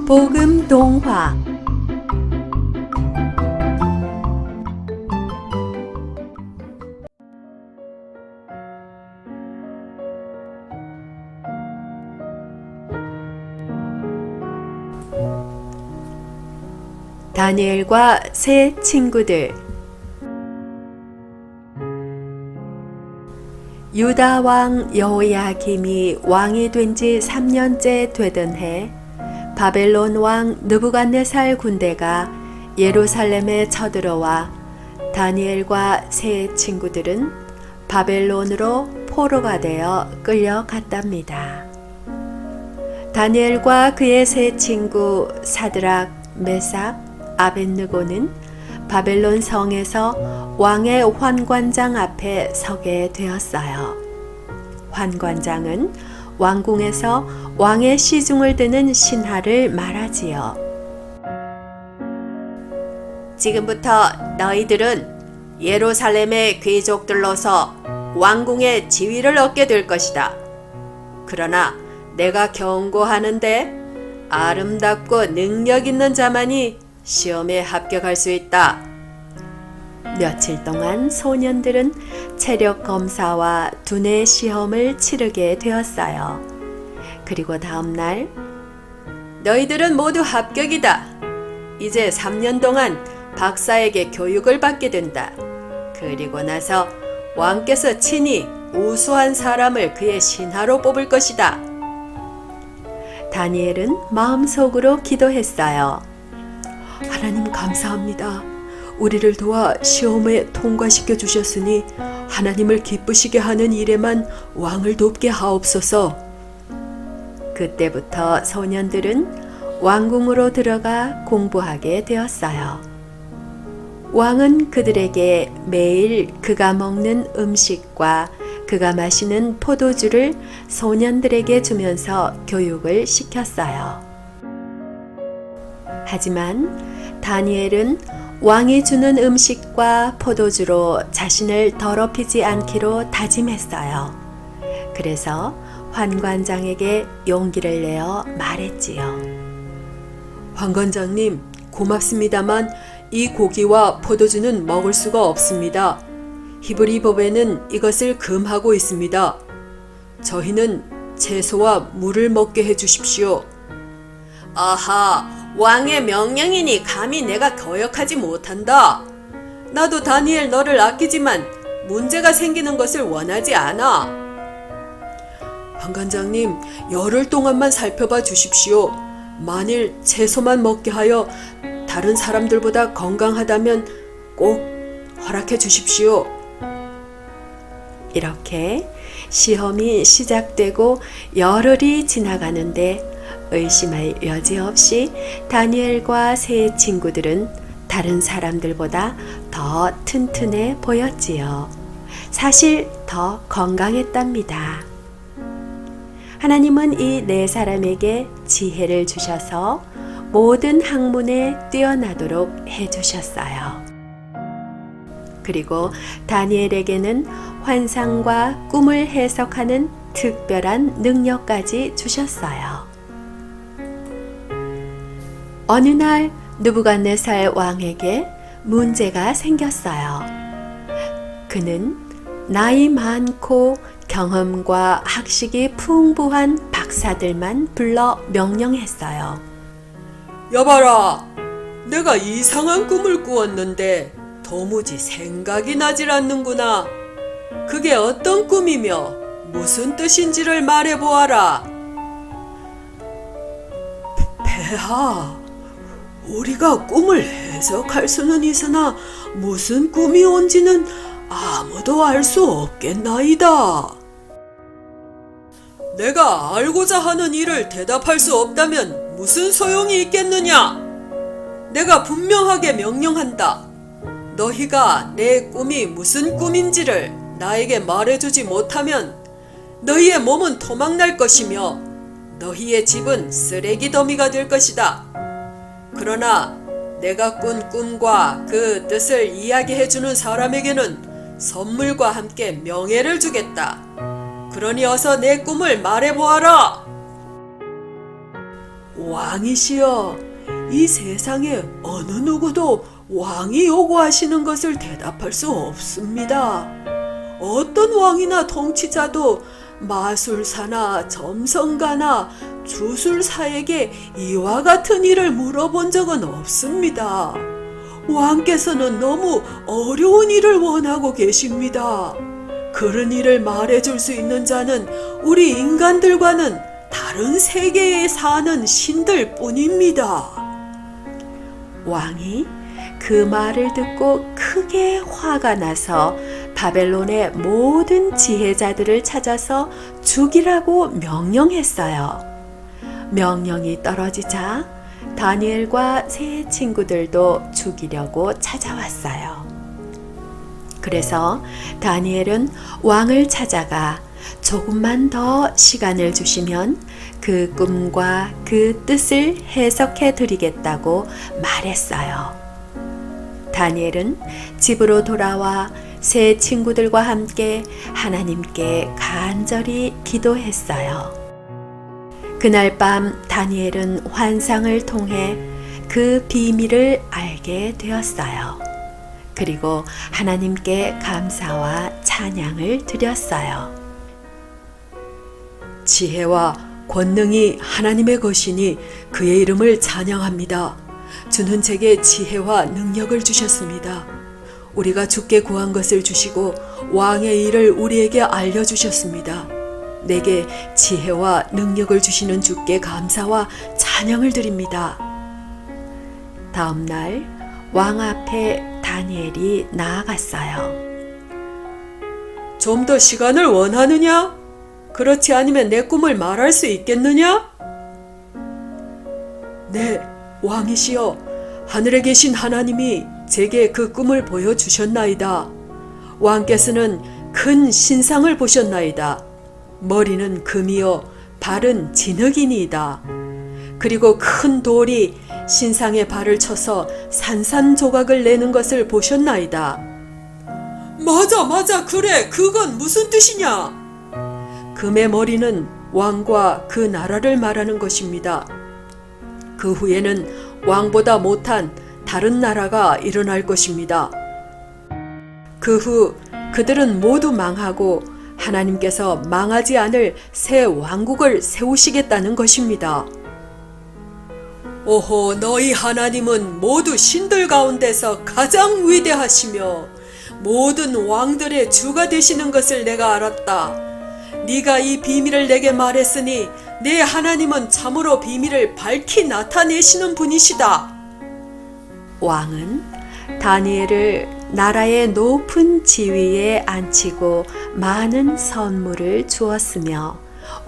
복음 동화. 다니엘과 세 친구들. 유다 왕 여호야김이 왕이 된 지 3년째 되던 해, 바벨론 왕 느부갓네살 군대가 예루살렘에 쳐들어와 다니엘과 세 친구들은 바벨론으로 포로가 되어 끌려갔답니다. 다니엘과 그의 세 친구 사드락, 메삭, 아벳느고는 바벨론 성에서 왕의 환관장 앞에 서게 되었어요. 환관장은 왕궁에서 왕의 시중을 드는 신하를 말하지요. 지금부터 너희들은 예루살렘의 귀족들로서 왕궁의 지위를 얻게 될 것이다. 그러나 내가 경고하는데 아름답고 능력 있는 자만이 시험에 합격할 수 있다. 며칠 동안 소년들은 체력 검사와 두뇌 시험을 치르게 되었어요. 그리고 다음 날, 너희들은 모두 합격이다. 이제 3년 동안 박사에게 교육을 받게 된다. 그리고 나서 왕께서 친히 우수한 사람을 그의 신하로 뽑을 것이다. 다니엘은 마음속으로 기도했어요. 하나님 감사합니다. 우리를 도와 시험에 통과시켜 주셨으니 하나님을 기쁘시게 하는 일에만 왕을 돕게 하옵소서. 그때부터 소년들은 왕궁으로 들어가 공부하게 되었어요. 왕은 그들에게 매일 그가 먹는 음식과 그가 마시는 포도주를 소년들에게 주면서 교육을 시켰어요. 하지만 다니엘은 왕이 주는 음식과 포도주로 자신을 더럽히지 않기로 다짐했어요. 그래서 환관장에게 용기를 내어 말했지요. 환관장님, 고맙습니다만 이 고기와 포도주는 먹을 수가 없습니다. 히브리 법에는 이것을 금하고 있습니다. 저희는 채소와 물을 먹게 해주십시오. 아하, 왕의 명령이니 감히 내가 거역하지 못한다. 나도 다니엘 너를 아끼지만 문제가 생기는 것을 원하지 않아. 환관장님, 열흘 동안만 살펴봐 주십시오. 만일 채소만 먹게 하여 다른 사람들보다 건강하다면 꼭 허락해 주십시오. 이렇게 시험이 시작되고 열흘이 지나가는데 의심할 여지 없이 다니엘과 세 친구들은 다른 사람들보다 더 튼튼해 보였지요. 사실 더 건강했답니다. 하나님은 이 네 사람에게 지혜를 주셔서 모든 학문에 뛰어나도록 해주셨어요. 그리고 다니엘에게는 환상과 꿈을 해석하는 특별한 능력까지 주셨어요. 어느 날 느부갓네살 왕에게 문제가 생겼어요. 그는 나이 많고 경험과 학식이 풍부한 박사들만 불러 명령했어요. 여봐라, 내가 이상한 꿈을 꾸었는데 도무지 생각이 나질 않는구나. 그게 어떤 꿈이며 무슨 뜻인지를 말해보아라. 폐하, 우리가 꿈을 해석할 수는 있으나 무슨 꿈이 온지는 아무도 알 수 없겠나이다. 내가 알고자 하는 일을 대답할 수 없다면 무슨 소용이 있겠느냐? 내가 분명하게 명령한다. 너희가 내 꿈이 무슨 꿈인지를 나에게 말해주지 못하면 너희의 몸은 토막날 것이며 너희의 집은 쓰레기 더미가 될 것이다. 그러나 내가 꾼 꿈과 그 뜻을 이야기해주는 사람에게는 선물과 함께 명예를 주겠다. 그러니 어서 내 꿈을 말해보아라. 왕이시여, 이 세상에 어느 누구도 왕이 요구하시는 것을 대답할 수 없습니다. 어떤 왕이나 통치자도 마술사나 점성가나 주술사에게 이와 같은 일을 물어본 적은 없습니다. 왕께서는 너무 어려운 일을 원하고 계십니다. 그런 일을 말해줄 수 있는 자는 우리 인간들과는 다른 세계에 사는 신들 뿐입니다. 왕이 그 말을 듣고 크게 화가 나서 바벨론의 모든 지혜자들을 찾아서 죽이라고 명령했어요. 명령이 떨어지자 다니엘과 세 친구들도 죽이려고 찾아왔어요. 그래서 다니엘은 왕을 찾아가 조금만 더 시간을 주시면 그 꿈과 그 뜻을 해석해 드리겠다고 말했어요. 다니엘은 집으로 돌아와 세 친구들과 함께 하나님께 간절히 기도했어요. 그날 밤 다니엘은 환상을 통해 그 비밀을 알게 되었어요. 그리고 하나님께 감사와 찬양을 드렸어요. 지혜와 권능이 하나님의 것이니 그의 이름을 찬양합니다. 주는 제게 지혜와 능력을 주셨습니다. 우리가 주께 구한 것을 주시고 왕의 일을 우리에게 알려주셨습니다. 내게 지혜와 능력을 주시는 주께 감사와 찬양을 드립니다. 다음 날 왕 앞에 다니엘이 나아갔어요. 좀 더 시간을 원하느냐? 그렇지 않으면 내 꿈을 말할 수 있겠느냐? 네, 왕이시여, 하늘에 계신 하나님이 제게 그 꿈을 보여주셨나이다. 왕께서는 큰 신상을 보셨나이다. 머리는 금이요, 발은 진흙이니이다. 그리고 큰 돌이 신상의 발을 쳐서 산산조각을 내는 것을 보셨나이다. 맞아, 그래, 그건 무슨 뜻이냐? 금의 머리는 왕과 그 나라를 말하는 것입니다. 그 후에는 왕보다 못한 다른 나라가 일어날 것입니다. 그 후 그들은 모두 망하고 하나님께서 망하지 않을 새 왕국을 세우시겠다는 것입니다. 오호, 너희 하나님은 모두 신들 가운데서 가장 위대하시며 모든 왕들의 주가 되시는 것을 내가 알았다. 네가 이 비밀을 내게 말했으니 내 하나님은 참으로 비밀을 밝히 나타내시는 분이시다. 왕은 다니엘을 나라의 높은 지위에 앉히고 많은 선물을 주었으며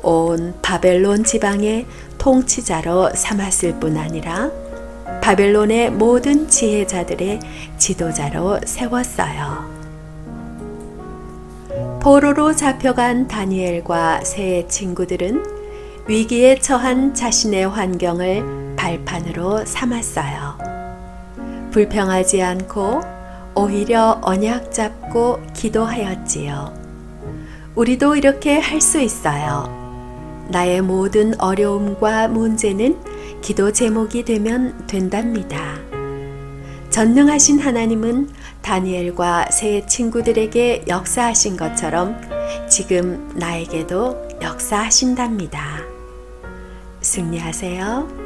온 바벨론 지방의 통치자로 삼았을 뿐 아니라 바벨론의 모든 지혜자들의 지도자로 세웠어요. 포로로 잡혀간 다니엘과 세 친구들은 위기에 처한 자신의 환경을 발판으로 삼았어요. 불평하지 않고 오히려 언약 잡고 기도하였지요. 우리도 이렇게 할 수 있어요. 나의 모든 어려움과 문제는 기도 제목이 되면 된답니다. 전능하신 하나님은 다니엘과 세 친구들에게 역사하신 것처럼 지금 나에게도 역사하신답니다. 승리하세요.